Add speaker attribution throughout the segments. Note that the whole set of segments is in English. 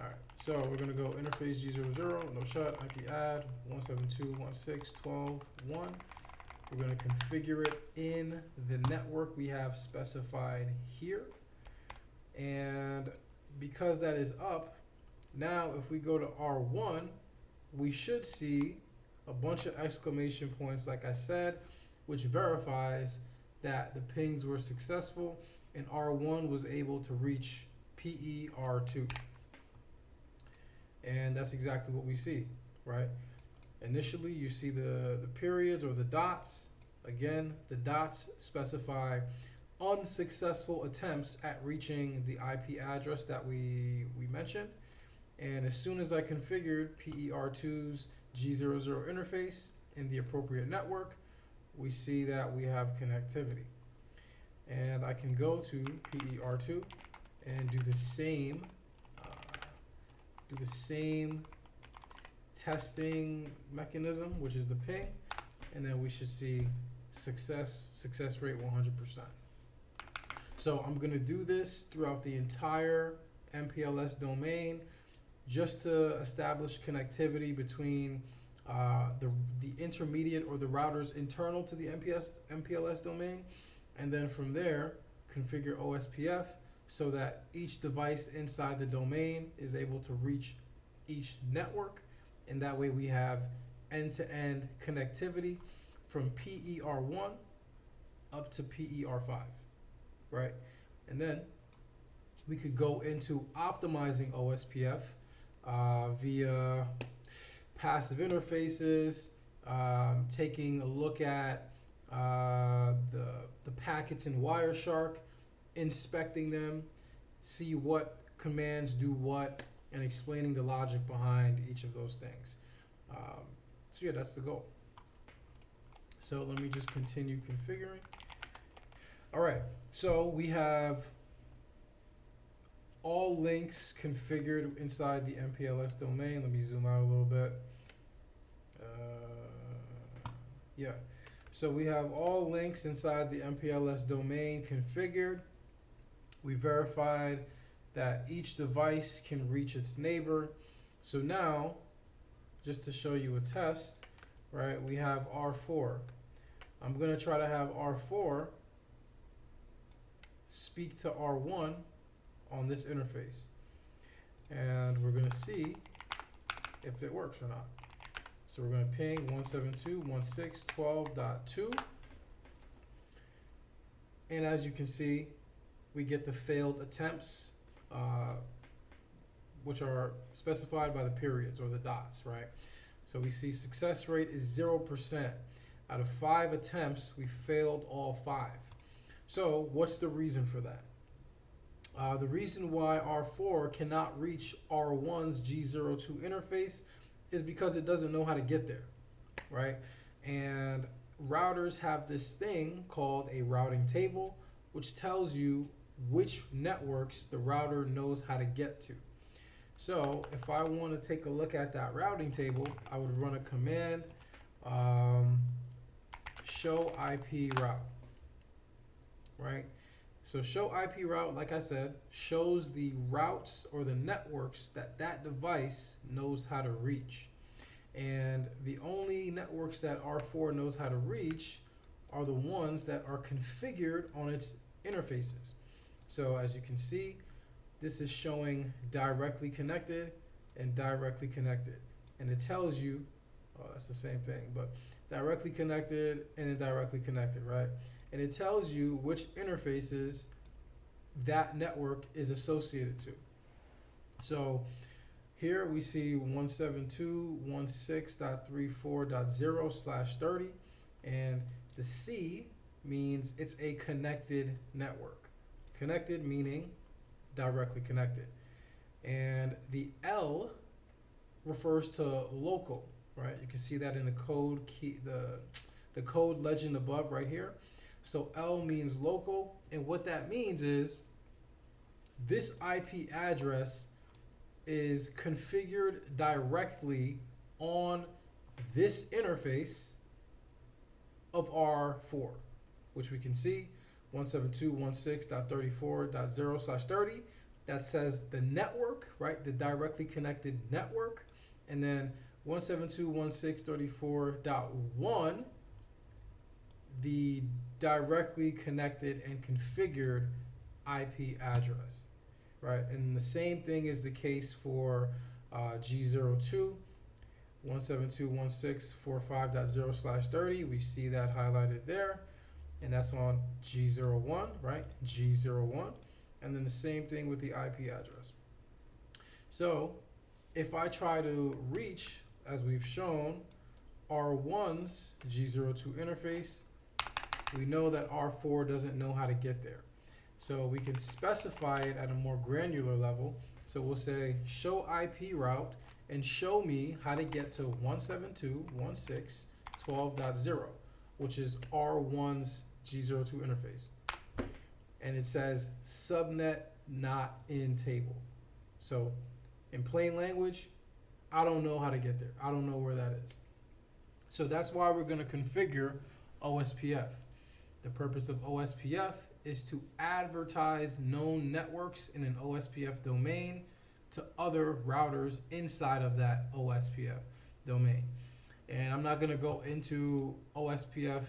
Speaker 1: All right, so we're gonna go interface G00, no shut, IP add 172.168.12.1. We're gonna configure it in the network we have specified here. And because that is up, now if we go to R1, we should see a bunch of exclamation points, like I said, which verifies that the pings were successful and R1 was able to reach PER2. And that's exactly what we see, right? Initially, you see the periods or the dots. Again, the dots specify unsuccessful attempts at reaching the IP address that we mentioned. And as soon as I configured PER2's G00 interface in the appropriate network, we see that we have connectivity. And I can go to PER2 and do the same testing mechanism, which is the ping, and then we should see success rate 100%. So I'm going to do this throughout the entire MPLS domain just to establish connectivity between the intermediate or the routers internal to the MPLS domain, and then from there configure OSPF so that each device inside the domain is able to reach each network, and that way we have end-to-end connectivity from PER1 up to PER5, right? And then we could go into optimizing OSPF via passive interfaces, taking a look at the packets in Wireshark, inspecting them, see what commands do what, and explaining the logic behind each of those things. So yeah, that's the goal. So let me just continue configuring. All right, so we have all links configured inside the MPLS domain. Let me zoom out a little bit. Yeah, so we have all links inside the MPLS domain configured. We verified that each device can reach its neighbor. So now, just to show you a test, right, we have R4. I'm going to try to have R4 speak to R1 on this interface. And we're going to see if it works or not. So we're going to ping 172.168.12.2. And as you can see, we get the failed attempts, which are specified by the periods or the dots, right? So we see success rate is 0%. Out of 5 attempts, we failed all 5. So what's the reason for that? The reason why R4 cannot reach R1's G02 interface is because it doesn't know how to get there, right? And routers have this thing called a routing table, which tells you which networks the router knows how to get to. So if I want to take a look at that routing table, I would run a command, show IP route, right? So show IP route, like I said, shows the routes or the networks that that device knows how to reach. And the only networks that R4 knows how to reach are the ones that are configured on its interfaces. So as you can see, this is showing directly connected and directly connected. And it tells you, oh, that's the same thing, but directly connected and indirectly connected, right? And it tells you which interfaces that network is associated to. So here we see 172.168.34.0/30, and the C means it's a connected network. Connected meaning directly connected. And the L refers to local, right? You can see that in the code key, the code legend above right here. So L means local, and what that means is this IP address is configured directly on this interface of R4, which we can see 172.168.34.0/30. that says the network, right? The directly connected network. And then 172.168.34.1, the directly connected and configured IP address, right? And the same thing is the case for G02, 172.168.45.0/30. We see that highlighted there, and that's on G01, right? G01. And then the same thing with the IP address. So if I try to reach, as we've shown, R1's G02 interface, we know that R4 doesn't know how to get there. So we can specify it at a more granular level. So we'll say show IP route and show me how to get to 172.168.12.0, which is R1's G02 interface. And it says subnet not in table. So in plain language, I don't know how to get there. I don't know where that is. So that's why we're going to configure OSPF. The purpose of OSPF is to advertise known networks in an OSPF domain to other routers inside of that OSPF domain. And I'm not going to go into OSPF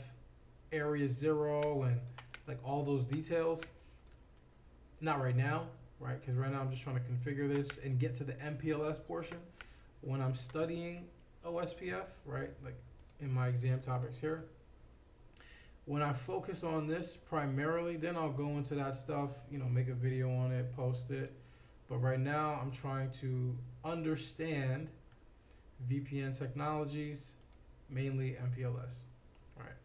Speaker 1: area 0 and like all those details. Not right now, right? Because right now I'm just trying to configure this and get to the MPLS portion. When I'm studying OSPF, right, like in my exam topics here, when I focus on this primarily, then I'll go into that stuff, you know, make a video on it, post it. But right now I'm trying to understand VPN technologies, mainly MPLS. All right,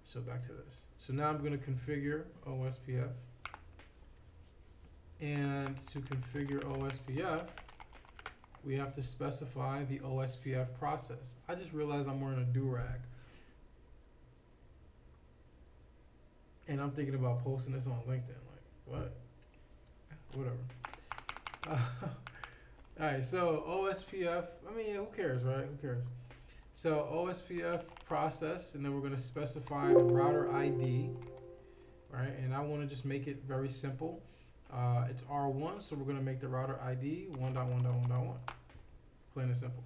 Speaker 1: so back to this. So now I'm going to configure OSPF. And to configure OSPF, we have to specify the OSPF process. I just realized I'm wearing a do-rag. And I'm thinking about posting this on LinkedIn. Like, what? Whatever. All right, so OSPF, I mean, yeah, who cares, right? Who cares? So OSPF process, and then we're going to specify the router ID, right? And I want to just make it very simple. It's R1, so we're going to make the router ID 1.1.1.1. Plain and simple.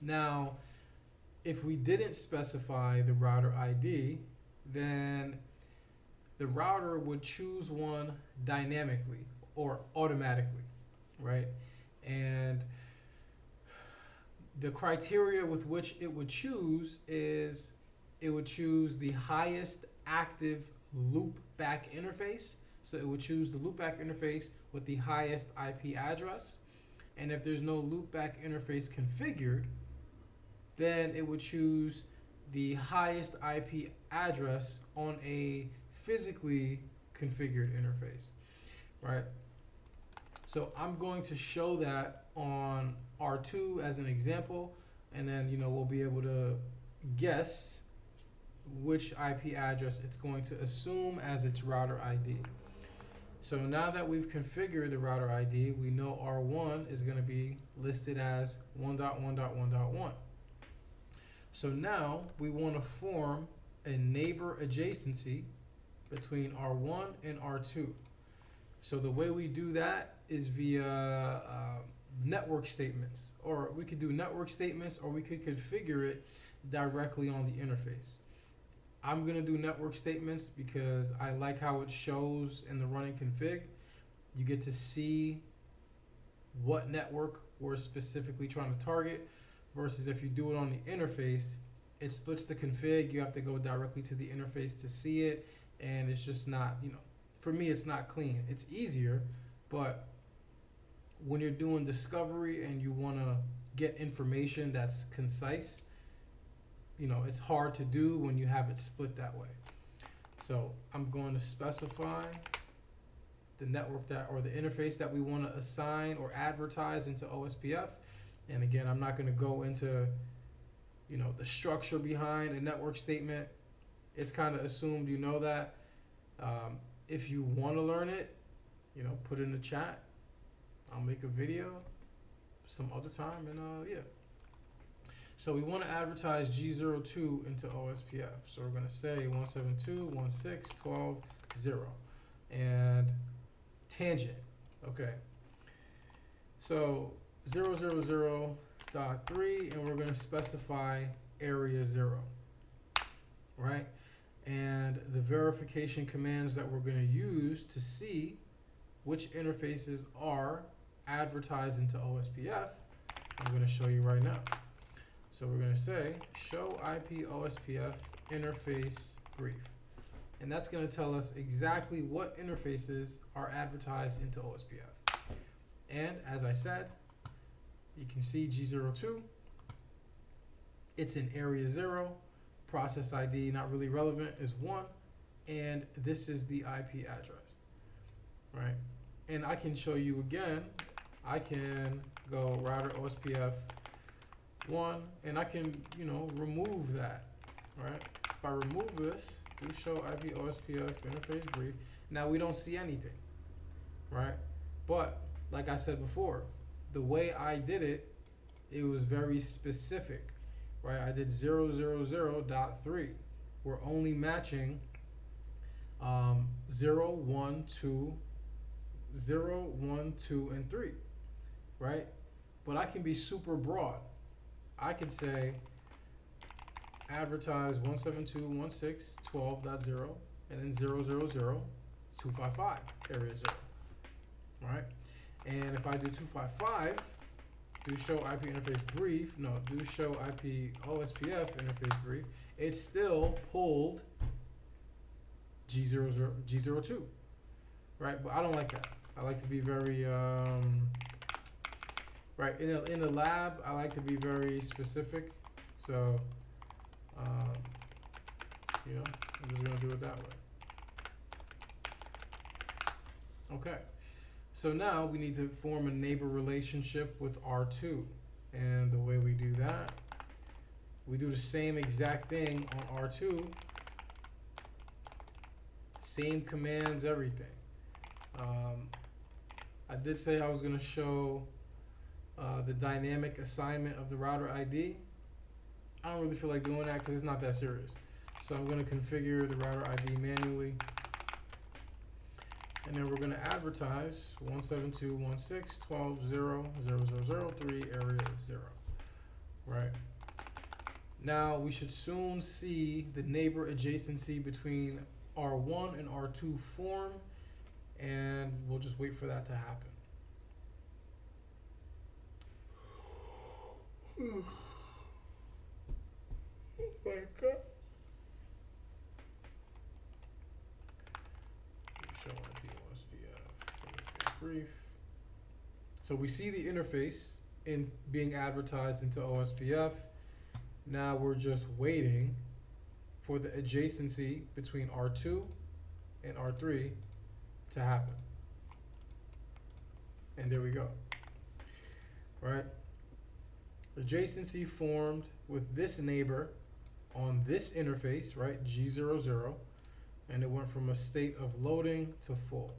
Speaker 1: Now, if we didn't specify the router ID, then the router would choose one dynamically or automatically, right? And the criteria with which it would choose is it would choose the highest active loopback interface. So it would choose the loopback interface with the highest IP address. And if there's no loopback interface configured, then it would choose the highest IP address on a physically configured interface, right? So I'm going to show that on R2 as an example, and then, you know, we'll be able to guess which IP address it's going to assume as its router ID. So now that we've configured the router ID, we know R1 is going to be listed as 1.1.1.1. So now we want to form a neighbor adjacency between R1 and R2. So the way we do that is via network statements, or we could do network statements, or we could configure it directly on the interface. I'm going to do network statements because I like how it shows in the running config. You get to see what network we're specifically trying to target, versus if you do it on the interface, it splits the config. You have to go directly to the interface to see it, and it's just not, you know, for me, it's not clean. It's easier, but when you're doing discovery and you want to get information that's concise, you know, it's hard to do when you have it split that way. So I'm going to specify the network that, or the interface that we want to assign or advertise into OSPF. And again, I'm not going to go into, you know, the structure behind a network statement. It's kind of assumed you know that. If you want to learn it, you know, put it in the chat. I'll make a video some other time, and yeah. So we want to advertise G02 into OSPF. So we're going to say 172.168.12.0 and tangent. Okay. So 000.3, and we're going to specify area 0, right? And the verification commands that we're going to use to see which interfaces are advertised into OSPF, I'm going to show you right now. So we're going to say show IP OSPF interface brief. And that's going to tell us exactly what interfaces are advertised into OSPF. And as I said, you can see G02, it's in area 0, process ID not really relevant is 1, and this is the IP address, right? And I can show you again, I can go router OSPF 1, and I can, remove that, right? If I remove this, do show IP OSPF interface brief, now we don't see anything, right? But like I said before, the way I did it, it was very specific, right? I did 000.3. We're only matching 0, 1, 2, 0, 1, 2, and 3, right? But I can be super broad. I can say advertise 172.168.12.0 and then 000.255 area 0, right? And if I do 255, do show IP interface brief, do show IP OSPF interface brief, it still pulled G02, right? But I don't like that. I like to be very, right, in the lab, I like to be very specific. So, I'm just gonna do it that way. Okay. So now we need to form a neighbor relationship with R2. And the way we do that, we do the same exact thing on R2. Same commands, everything. I did say I was going to show the dynamic assignment of the router ID. I don't really feel like doing that because it's not that serious. So I'm going to configure the router ID manually. And then we're going to advertise 172.168.12.0.0.0.3 area 0, right? Now we should soon see the neighbor adjacency between R1 and R2 form, and we'll just wait for that to happen. Oh my God. Brief. So we see the interface in being advertised into OSPF. Now we're just waiting for the adjacency between R2 and R3 to happen. And there we go. Right? Adjacency formed with this neighbor on this interface, right? G00, and it went from a state of loading to full.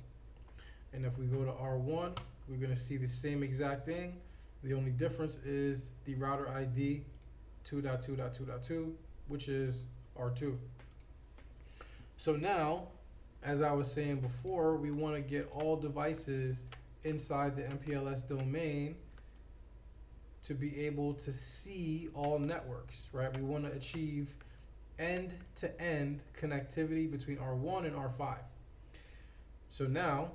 Speaker 1: And if we go to R1, we're going to see the same exact thing. The only difference is the router ID 2.2.2.2, which is R2. So now, as I was saying before, we want to get all devices inside the MPLS domain to be able to see all networks, right? We want to achieve end-to-end connectivity between R1 and R5. So now,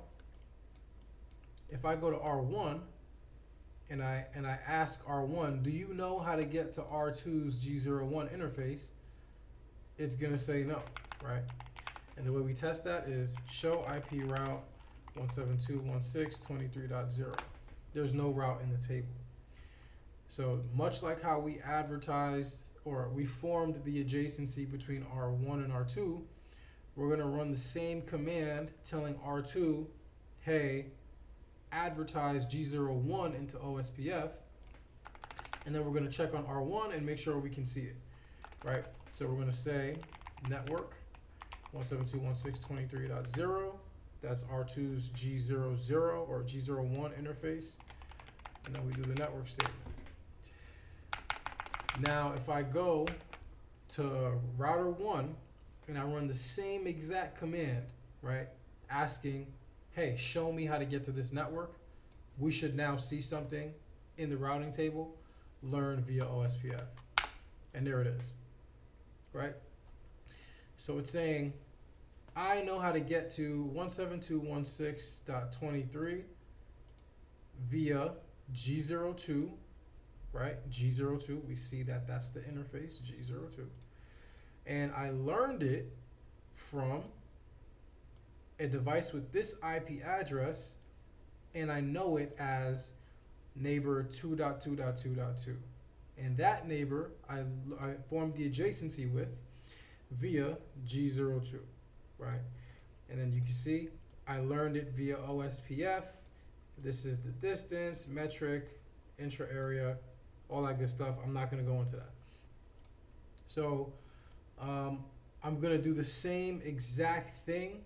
Speaker 1: if I go to R1 and I ask R1, do you know how to get to R2's G01 interface? It's gonna say no, right? And the way we test that is show IP route 172.168.23.0. There's no route in the table. So much like how we advertised or we formed the adjacency between R1 and R2, we're gonna run the same command telling R2, hey, advertise G01 into OSPF, and then we're going to check on R1 and make sure we can see it, right? So we're going to say network 172.168.23.0, that's R2's G00 or G01 interface, and then we do the network statement. Now if I go to router 1 and I run the same exact command, right, asking, hey, show me how to get to this network, we should now see something in the routing table, learn via OSPF. And there it is, right? So it's saying, I know how to get to 172.16.23 via G02, right? G02, we see that that's the interface, G02. And I learned it from a device with this IP address, and I know it as neighbor 2.2.2.2. And that neighbor I formed the adjacency with via G02, right? And then you can see I learned it via OSPF. This is the distance, metric, intra-area, all that good stuff. I'm not going to go into that. So I'm going to do the same exact thing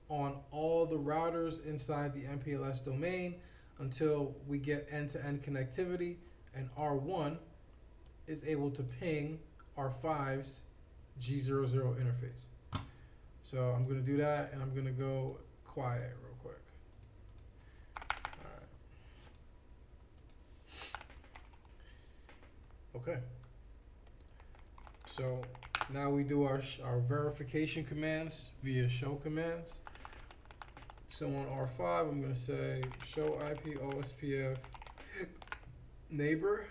Speaker 1: on all the routers inside the MPLS domain until we get end-to-end connectivity and R1 is able to ping R5's G00 interface. So I'm going to do that, and I'm going to go quiet real quick. All right. Okay. So now we do our verification commands via show commands. So on R5, I'm going to say show IP OSPF neighbor.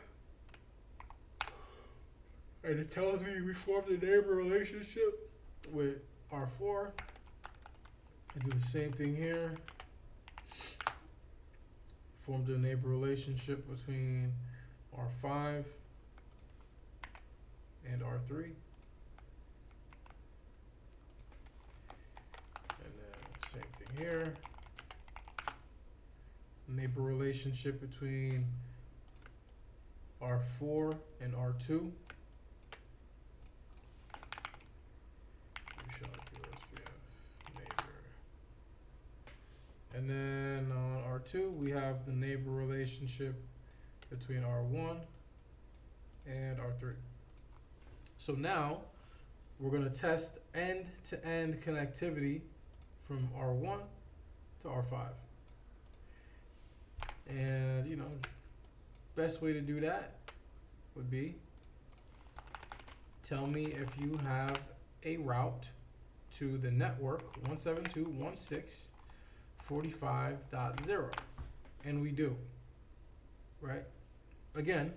Speaker 1: And it tells me we formed a neighbor relationship with R4. I do the same thing here. Formed a neighbor relationship between R5 and R3. And then same thing here. Neighbor relationship between R4 and R2. And then on R2, we have the neighbor relationship between R1 and R3. So now we're going to test end-to-end connectivity from R1 to R5. And, you know, best way to do that would be tell me if you have a route to the network 172.168.45.0, and we do, right? Again,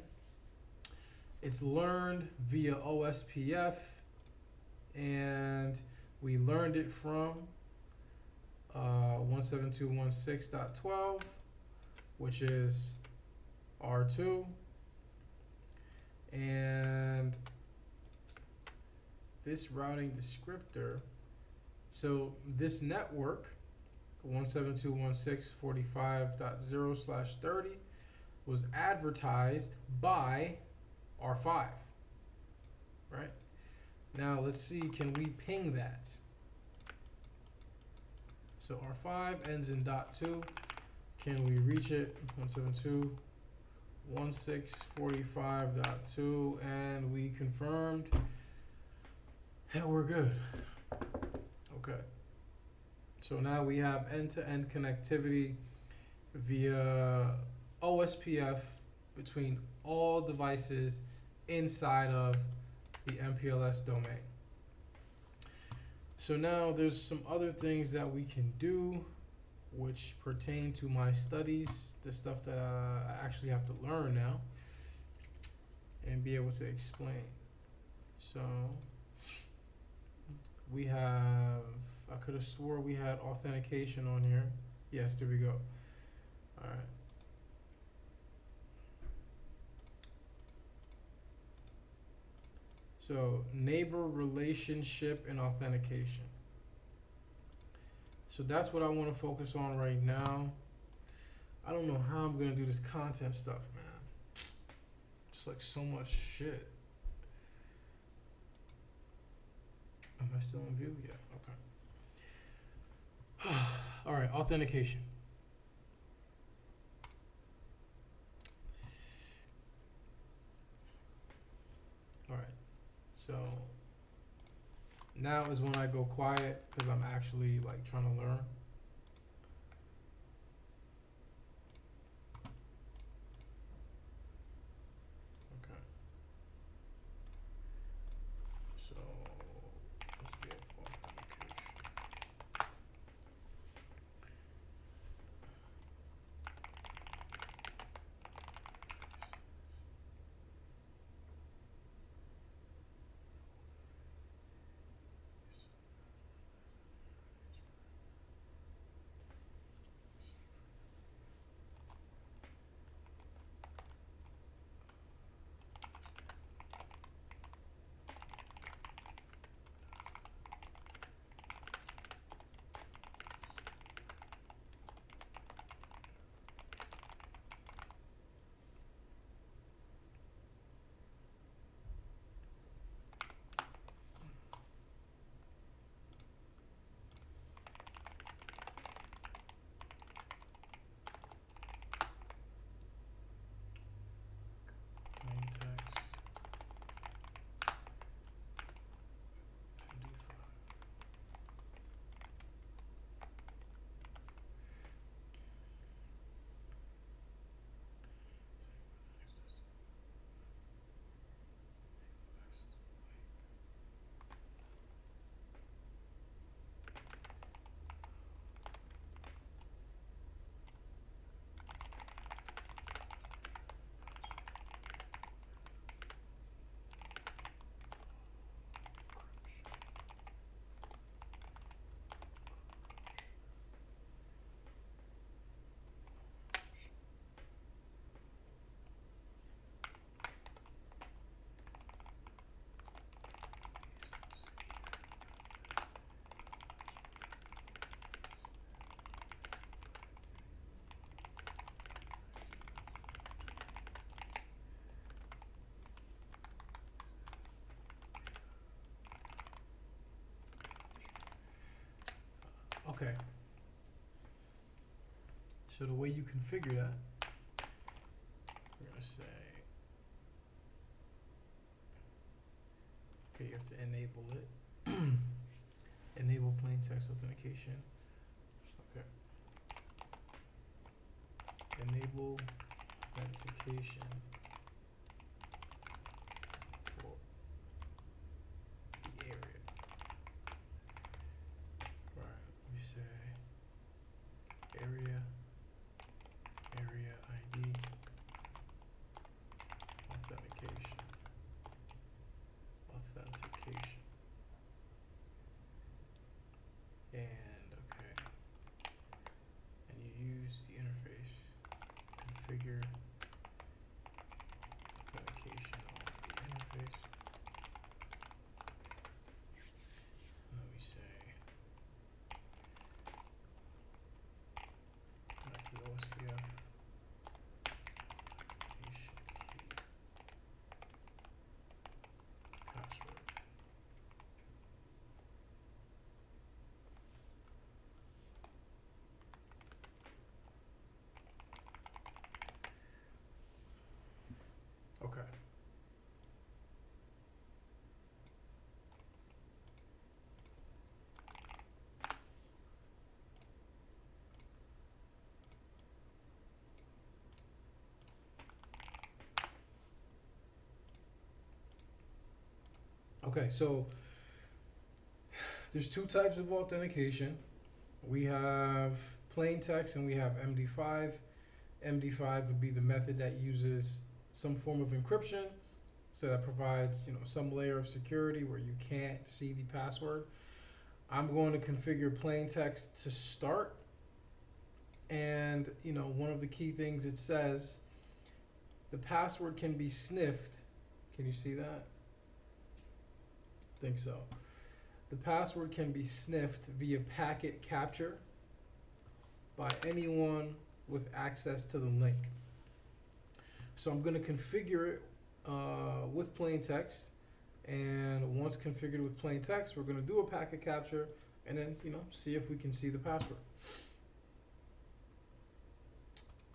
Speaker 1: it's learned via OSPF, and we learned it from 172.16.12, which is R2, and this routing descriptor. So this network 172.168.45.0/30 was advertised by R5, right? Now let's see, can we ping that? So R5 ends in .2. Can we reach it? 172.168.45.2, and we confirmed that we're good. Okay. So now we have end-to-end connectivity via OSPF between all devices inside of the MPLS domain. So now there's some other things that we can do which pertain to my studies, the stuff that I actually have to learn now and be able to explain. So we have, I could have swore we had authentication on here. Yes, there we go. All right. So neighbor relationship and authentication. So that's what I want to focus on right now. I don't know how I'm going to do this content stuff, man. It's like so much shit. Am I still in view? Yeah, okay. All right, authentication. All right, so now is when I go quiet because I'm actually like trying to learn. Okay. So the way you configure that, we're gonna say, okay, you have to enable it. Enable plain text authentication. Okay. Enable authentication for the area. Right, we say area ID authentication. And okay. And you use the interface configure authentication on the interface. And then we say the OSPF authentication key password. Okay. Okay, so there's two types of authentication. We have plain text and we have MD5. MD5 would be the method that uses some form of encryption, so that provides, some layer of security where you can't see the password. I'm going to configure plain text to start, and one of the key things it says, the password can be sniffed. Can you see that? I think so. The password can be sniffed via packet capture by anyone with access to the link. So I'm going to configure it with plain text, and once configured with plain text, we're going to do a packet capture and then see if we can see the password.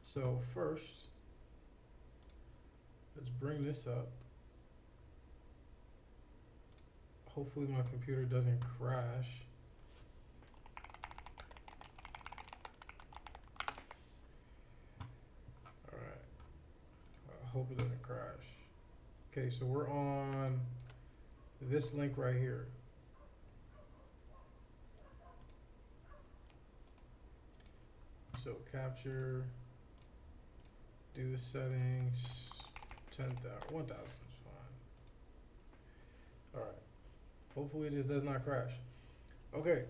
Speaker 1: So first, let's bring this up. Hopefully my computer doesn't crash. Alright, I hope it doesn't crash. Okay, so we're on this link right here. So capture, do the settings, 10,000, 1,000 is fine. Alright, hopefully this does not crash. Okay.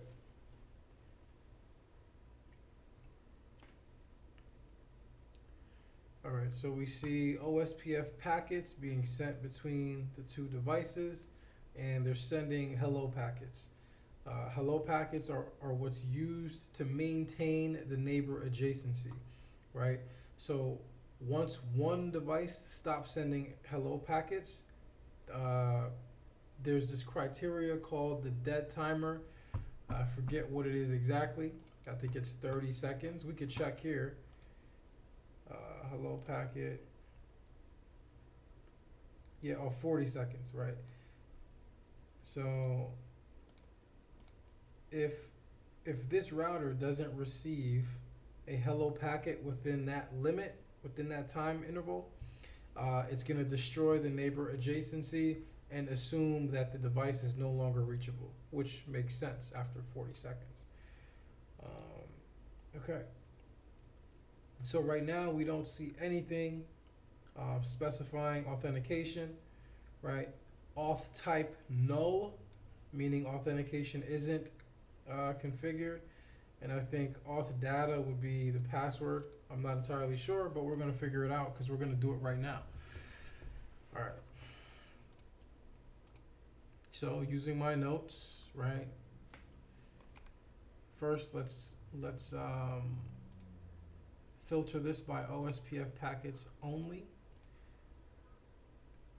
Speaker 1: Alright, so we see OSPF packets being sent between the two devices, and they're sending hello packets. Hello packets are what's used to maintain the neighbor adjacency, right? So once one device stops sending hello packets, there's this criteria called the dead timer. I forget what it is exactly. I think it's 30 seconds. We could check here. Hello packet. Yeah, 40 seconds, right? So if this router doesn't receive a hello packet within that limit, within that time interval, it's going to destroy the neighbor adjacency and assume that the device is no longer reachable, which makes sense after 40 seconds. Okay. So right now we don't see anything specifying authentication, right? Auth type null, meaning authentication isn't configured. And I think auth data would be the password. I'm not entirely sure, but we're going to figure it out because we're going to do it right now. All right. So using my notes, right? First, let's filter this by OSPF packets only.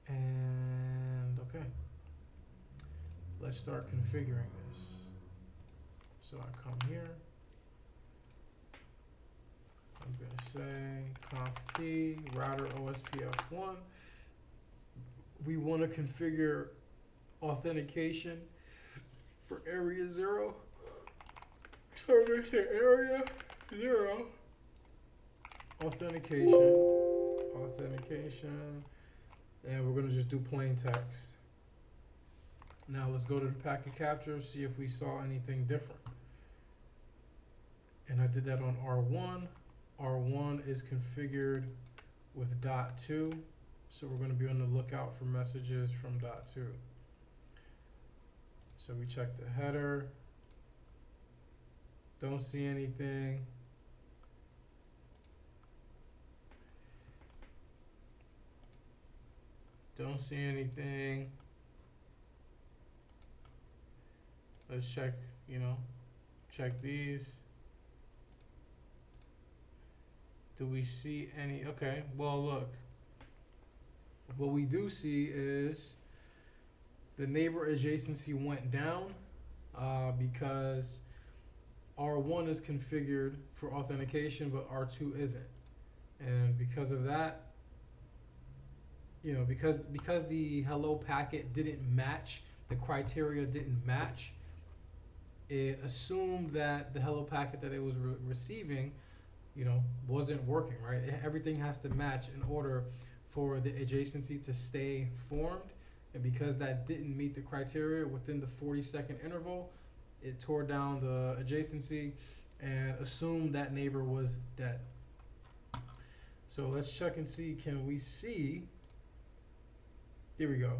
Speaker 1: And okay. Let's start configuring this. So I come here. I'm gonna say conf t router OSPF1. We want to configure authentication for area 0. So we're gonna say area 0 authentication, and we're gonna just do plain text. Now let's go to the packet capture, see if we saw anything different. And I did that on R1. R1 is configured with .2, so we're going to be on the lookout for messages from .2. So we check the header, don't see anything. Don't see anything. Let's check, check these. Do we see any? Okay, well, look. What we do see is the neighbor adjacency went down because R1 is configured for authentication, but R2 isn't. And because of that, because the hello packet didn't match, the criteria didn't match, it assumed that the hello packet that it was receiving, wasn't working, right? Everything has to match in order for the adjacency to stay formed. And because that didn't meet the criteria within the 40-second interval, it tore down the adjacency and assumed that neighbor was dead. So let's check and see, can we see? There we go.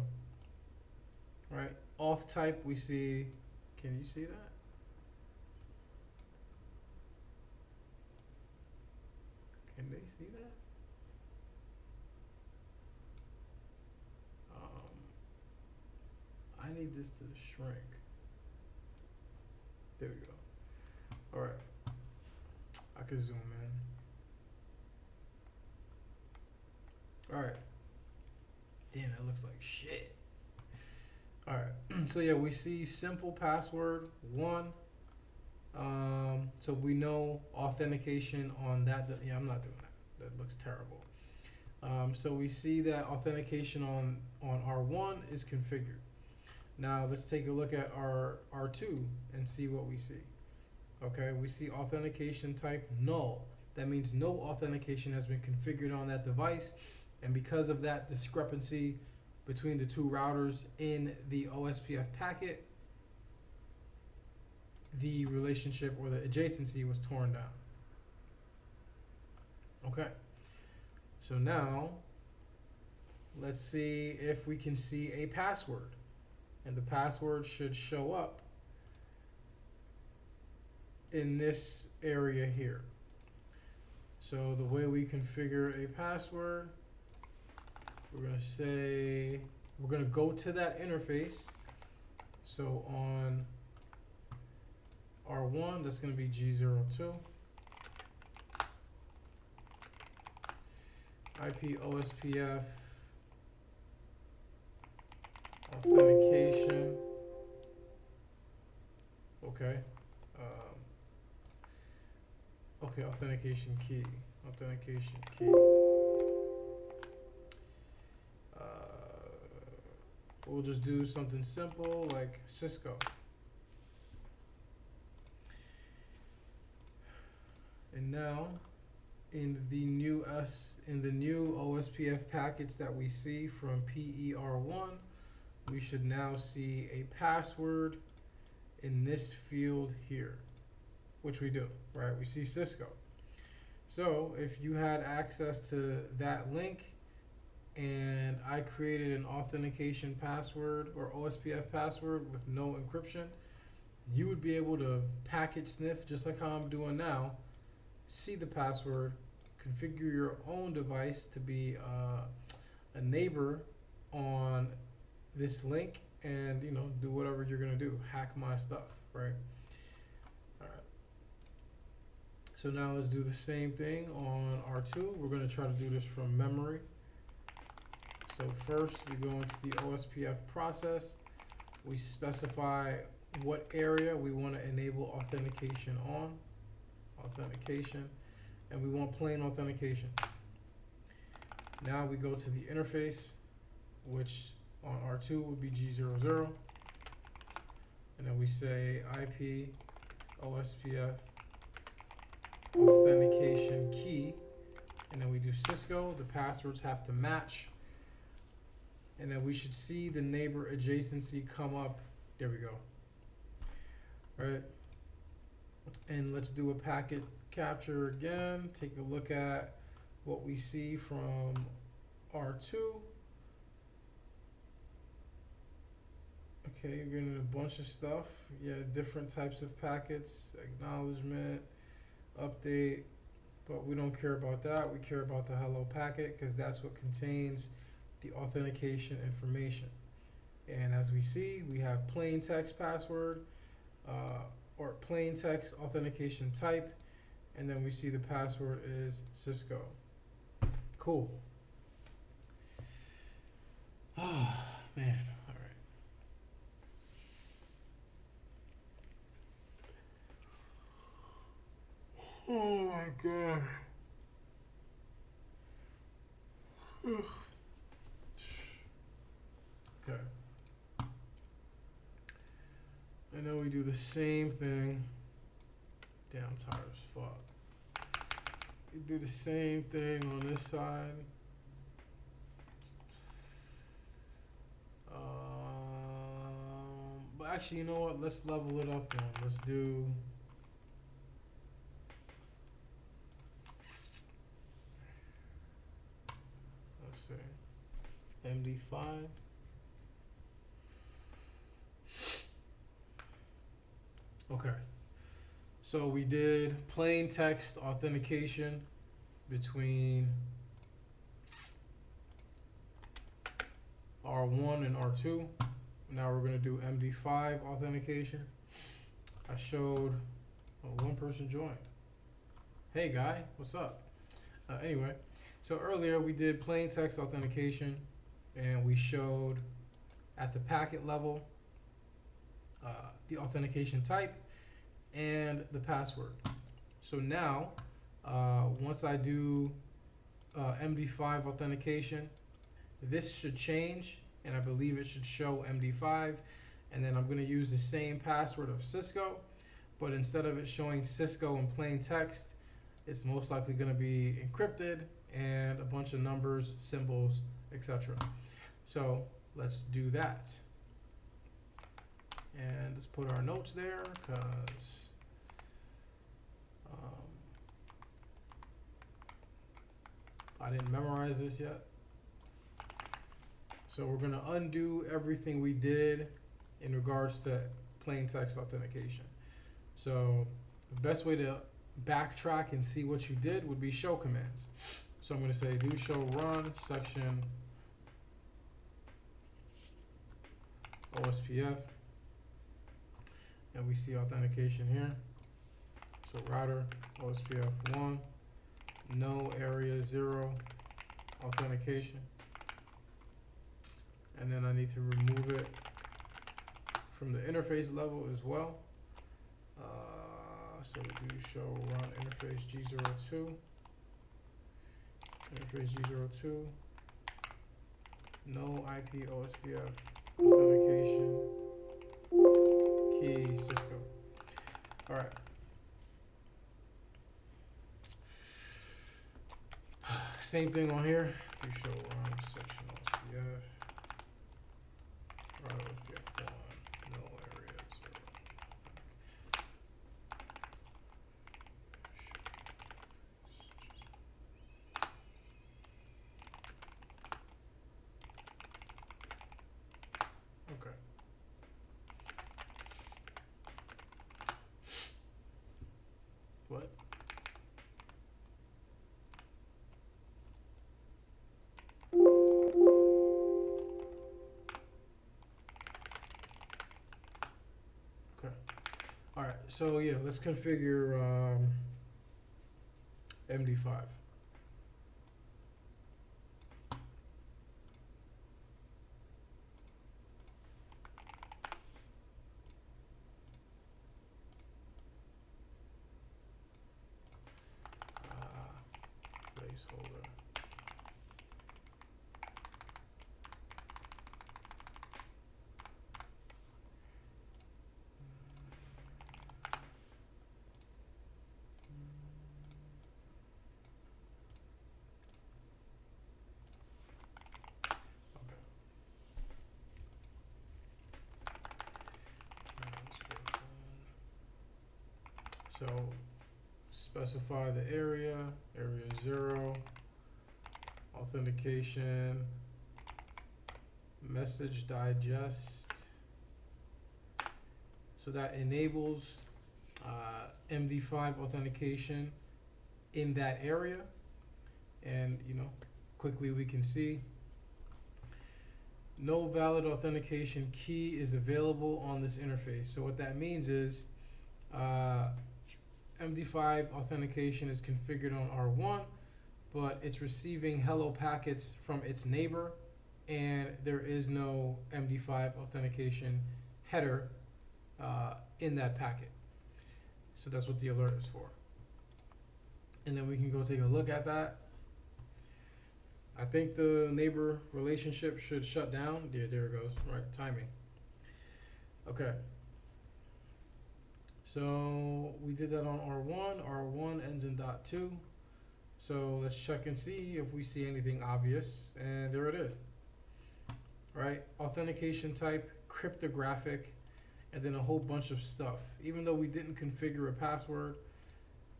Speaker 1: Right, auth type we see. Can you see that? Can they see that? I need this to shrink. There we go. All right. I can zoom in. All right. Damn, that looks like shit. All right. So yeah, we see simple password 1. So we know authentication on that. Yeah, I'm not doing that. That looks terrible. So we see that authentication on R1 is configured. Now let's take a look at our R2 and see what we see. Okay, we see authentication type null. That means no authentication has been configured on that device, and because of that discrepancy between the two routers in the OSPF packet, the relationship or the adjacency was torn down. Okay, so now let's see if we can see a password. And the password should show up in this area here. So the way we configure a password, we're going to go to that interface. So on R1, that's going to be G02. IP OSPF authentication. Okay. Okay, authentication key. Authentication key. We'll just do something simple like Cisco. And now, in the new OSPF packets that we see from PER1, we should now see a password in this field here, which we do, right? We see Cisco. So if you had access to that link and I created an authentication password or OSPF password with no encryption, you would be able to packet sniff just like how I'm doing now, see the password, configure your own device to be a neighbor on this link, and do whatever you're gonna do, hack my stuff, right? All right. So now let's do the same thing on R2. We're gonna try to do this from memory. So first we go into the OSPF process. We specify what area we want to enable authentication on. Authentication. and we want plain authentication. Now we go to the interface, which on R2 would be G00, and then we say IP OSPF authentication key, and then we do Cisco. The passwords have to match, and then we should see the neighbor adjacency come up. There we go. All right, and let's do a packet capture again. Take a look at what we see from R2. Okay, you're getting a bunch of stuff. Yeah, different types of packets, acknowledgement, update, but we don't care about that. We care about the hello packet because that's what contains the authentication information. And as we see, we have plain text password or plain text authentication type, and then we see the password is Cisco. Cool. Oh, man. Oh my god. Okay. And then we do the same thing. Damn, I'm tired as fuck. We do the same thing on this side. But actually, you know what? Let's level it up then. Let's do... MD5. Okay. So we did plain text authentication between R1 and R2. Now we're going to do MD5 authentication. I showed, one person joined. Hey guy, what's up? Anyway, so earlier we did plain text authentication, and we showed at the packet level the authentication type and the password. So now, once I do MD5 authentication, this should change, and I believe it should show MD5, and then I'm going to use the same password of Cisco, but instead of it showing Cisco in plain text, it's most likely going to be encrypted and a bunch of numbers, symbols, etc. So let's do that. And let's put our notes there because I didn't memorize this yet. So we're going to undo everything we did in regards to plain text authentication. So the best way to backtrack and see what you did would be show commands. So I'm going to say do show run section OSPF, and we see authentication here. So router OSPF 1, no area 0 authentication, and then I need to remove it from the interface level as well. So we do show run interface G02, interface G02, no IP OSPF authentication key Cisco. All right. Same thing on here. Do show run section OSPF. Run OSPF 1, no area 0. Okay. What? Okay. All right. So yeah, let's configure MD5. placeholder. So specify the area 0, authentication, message digest. So that enables MD5 authentication in that area. And quickly we can see no valid authentication key is available on this interface. So what that means is MD5 authentication is configured on R1, but it's receiving hello packets from its neighbor, and there is no MD5 authentication header in that packet. So that's what the alert is for. And then we can go take a look at that. I think the neighbor relationship should shut down. Yeah, there it goes. Right, timing. Okay. So we did that on R1. R1 ends in .2. So let's check and see if we see anything obvious. And there it is. Right? Authentication type, cryptographic, and then a whole bunch of stuff. Even though we didn't configure a password,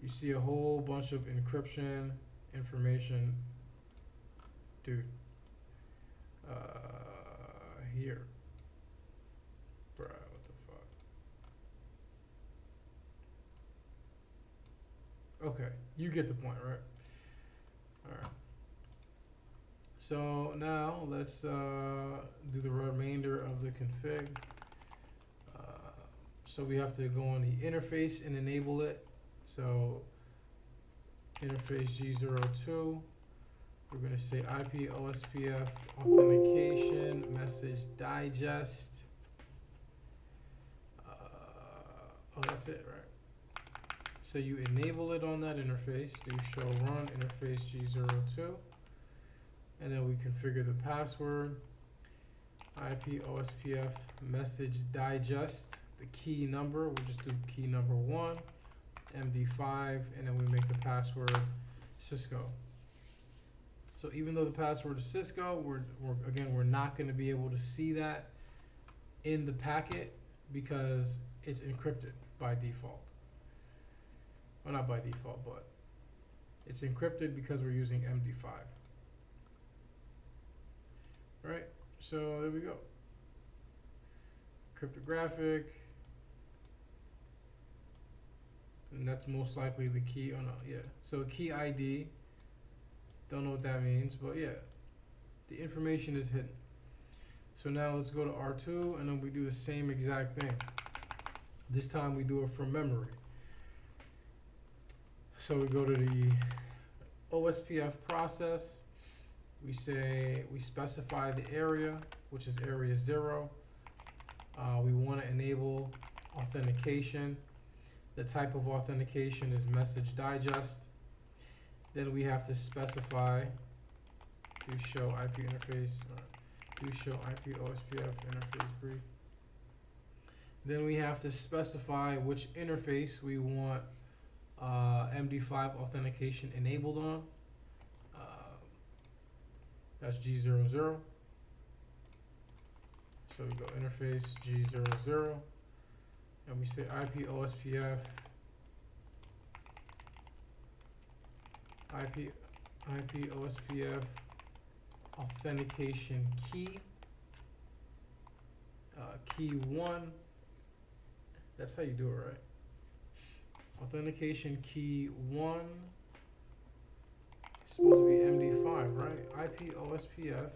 Speaker 1: you see a whole bunch of encryption information. Dude. Here. Bruh, what the fuck? Okay, you get the point, right? Alright. So now let's do the remainder of the config. So we have to go on the interface and enable it. So interface G02. We're going to say IP OSPF authentication message digest. Oh, that's it, right? So you enable it on that interface. Do show run interface G02. And then we configure the password. IP OSPF message digest. The key number, we'll just do key number 1. MD5, and then we make the password Cisco. So even though the password is Cisco, we're not going to be able to see that in the packet because it's encrypted by default. Well, not by default, but it's encrypted because we're using MD5. Right? So there we go. Cryptographic. And that's most likely the key. Oh no, yeah. So key ID. Don't know what that means, but yeah. The information is hidden. So now let's go to R2 and then we do the same exact thing. This time we do it from memory. So we go to the OSPF process. We specify the area, which is area 0. We want to enable authentication. The type of authentication is message digest. Then we have to specify do show IP interface, do show IP OSPF interface brief. Then we have to specify which interface we want MD5 authentication enabled on. That's G00. So we go interface G00. And we say IP OSPF, IP OSPF authentication key, key 1. That's how you do it, right? Authentication key 1 is supposed to be MD5, right? IP OSPF.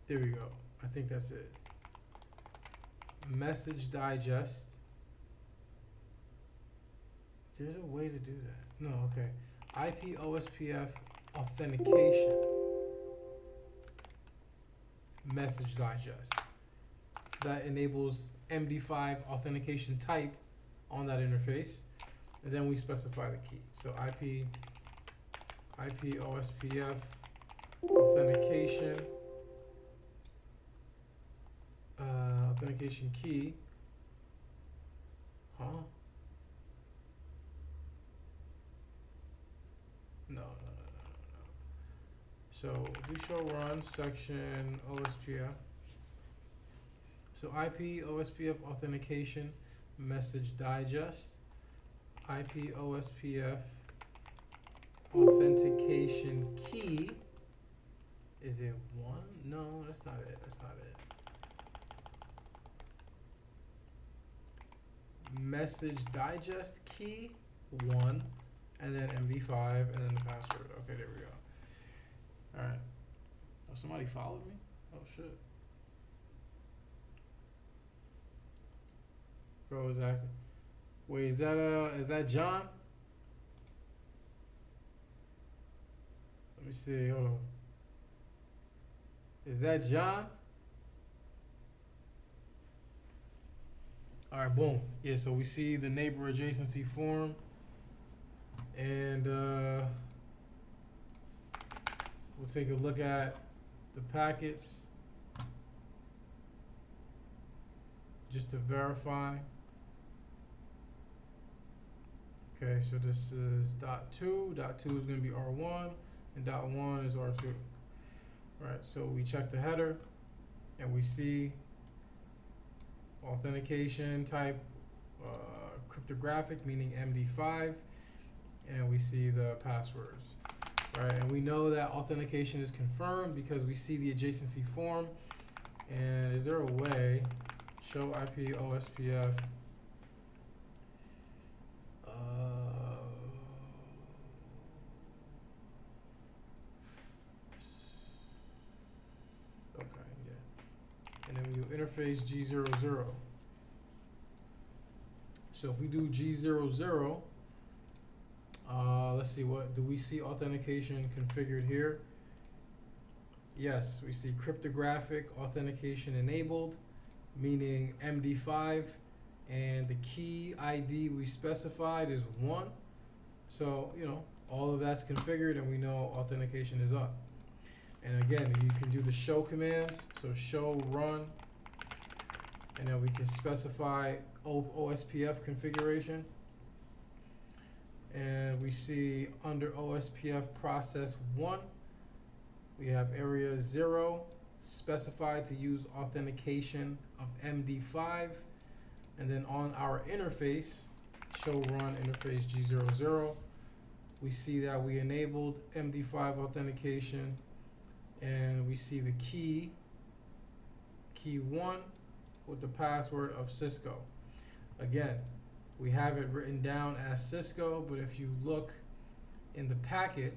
Speaker 1: There we go. I think that's it. Message digest. There's a way to do that. No, okay. IP OSPF authentication. Message digest. So that enables MD5 authentication type on that interface. and then we specify the key. So IP OSPF authentication authentication key. Huh? No. So do show run section OSPF. So IP OSPF authentication message digest. IP OSPF authentication key. Is it 1? No, that's not it. That's not it. Message digest key 1, and then MD5, and then the password. Okay, there we go. All right. Oh, somebody followed me? Oh shit. Bro, is that? Wait, is that John? Let me see. Hold on. Is that John? All right, boom. Yeah, so we see the neighbor adjacency form, and we'll take a look at the packets just to verify. Okay, so this is .2. .2 is going to be R1, and .1 is R2. Right, so we check the header, and we see authentication type cryptographic, meaning MD5, and we see the passwords. Right, and we know that authentication is confirmed because we see the adjacency form. And is there a way, show IP OSPF, okay, yeah. And then we do interface G00. So if we do G00, let's see, what do we see authentication configured here? Yes, we see cryptographic authentication enabled, meaning MD5, and the key ID we specified is 1. So, you know, all of that's configured and we know authentication is up. And again, you can do the show commands, so show run, and then we can specify OSPF configuration. And we see under OSPF process 1, we have area 0 specified to use authentication of MD5. And then on our interface, show run interface G00, we see that we enabled MD5 authentication, and we see the key 1 with the password of Cisco. Again, we have it written down as Cisco, but if you look in the packet,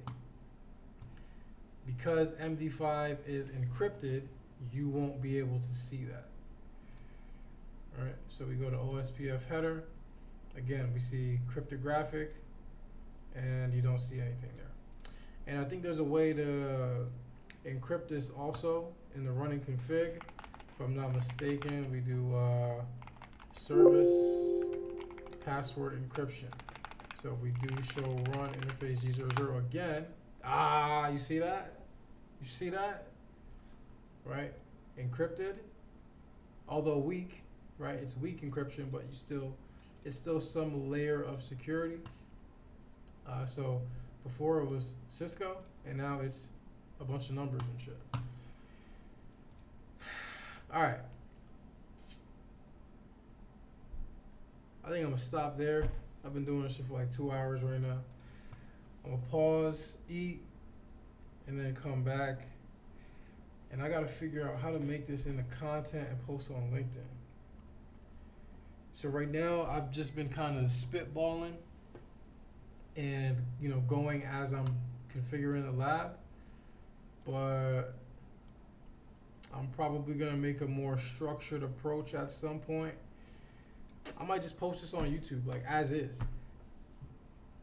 Speaker 1: because MD5 is encrypted, you won't be able to see that. All right, so we go to OSPF header. Again, we see cryptographic, and you don't see anything there. And I think there's a way to encrypt this also in the running config. If I'm not mistaken, we do service password encryption. So if we do show run interface G00 again, you see that? You see that? Right? Encrypted, although weak, right? It's weak encryption, but it's still some layer of security. So before it was Cisco, and now it's a bunch of numbers and shit. All right. I think I'm gonna stop there. I've been doing this shit for like 2 hours right now. I'm gonna pause, eat, and then come back. And I gotta figure out how to make this into content and post it on LinkedIn. So right now, I've just been kind of spitballing and, you know, going as I'm configuring the lab. But I'm probably gonna make a more structured approach at some point. I might just post this on YouTube, like as is.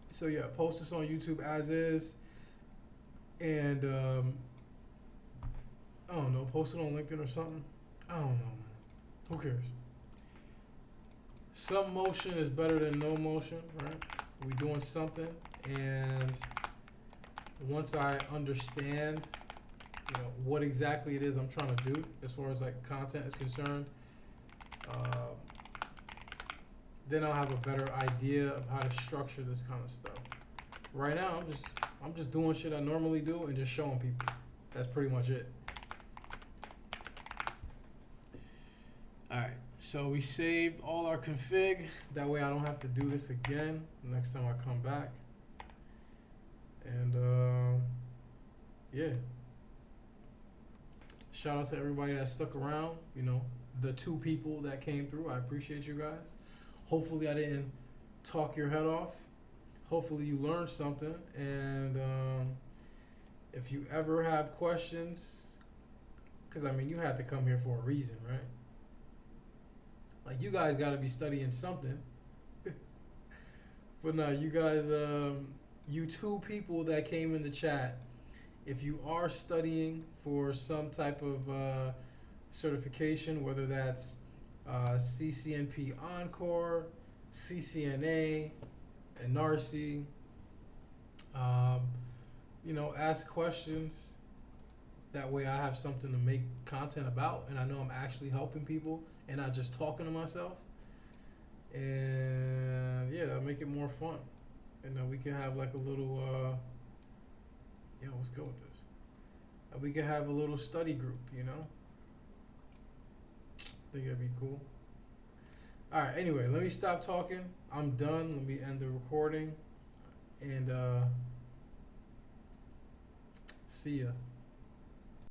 Speaker 1: So yeah, post this on YouTube as is, and I don't know, post it on LinkedIn or something. I don't know, man. Who cares? Some motion is better than no motion, right? we doing something, and once I understand, what exactly it is I'm trying to do as far as like content is concerned, then I'll have a better idea of how to structure this kind of stuff. Right now, I'm just doing shit I normally do and just showing people. That's pretty much it. All right, so we saved all our config. That way I don't have to do this again next time I come back. And yeah. Shout out to everybody that stuck around. The 2 people that came through. I appreciate you guys. Hopefully I didn't talk your head off. Hopefully you learned something. And if you ever have questions, because you had to come here for a reason, right? Like, you guys got to be studying something. But no, you guys, you 2 people that came in the chat, if you are studying for some type of certification, whether that's CCNP Encore, CCNA, ENARSI, ask questions. That way I have something to make content about, and I know I'm actually helping people and not just talking to myself. And yeah, that'll make it more fun. And then we can have like a little, let's go with this. We can have a little study group, I think that'd be cool. All right, anyway, let me stop talking. I'm done. Let me end the recording. And see ya.